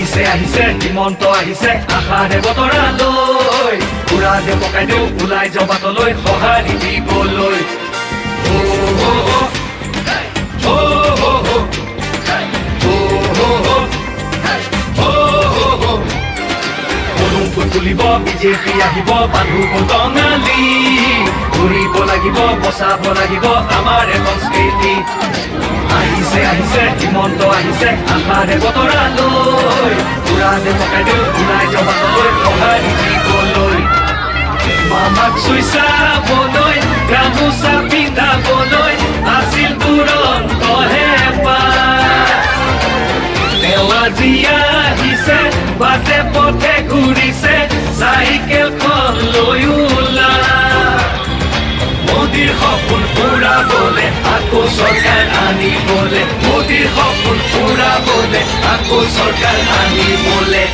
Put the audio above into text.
আহিছে আহিছে হিমন্ত আহিছে আশাৰে বতৰা লৈ উৰা দে পকাই দিওঁ ওলাই যাওঁ বাটলৈ সঁহাৰি দিবলৈ তুলিব বিজেপি আহিব বান্ধু টঙালি ঘূৰিব লাগিব বচাব লাগিব আমাৰ সংস্কৃতি আহিছে আহিছে হিমন্ত আহিছে আশাৰে বতৰা লৈ উৰা দে পকাই দিওঁ ওলাই যাওঁ বাটলৈ সঁহাৰি দিবলৈ মামাক চুই চাবলৈ গামোচা পিন্ধাবলৈ আছিল দুৰন্তহে তেওঁ আজি আহিছে বাটে পথে ঘূৰিছে চাইকেলখন লৈ ওলাই মোদীৰ সপোন পুৰাবলে আকৌ চৰকাৰ আনিবলে মোদীৰ সপোন পুৰাবলে আকৌ চৰকাৰ আনিবলে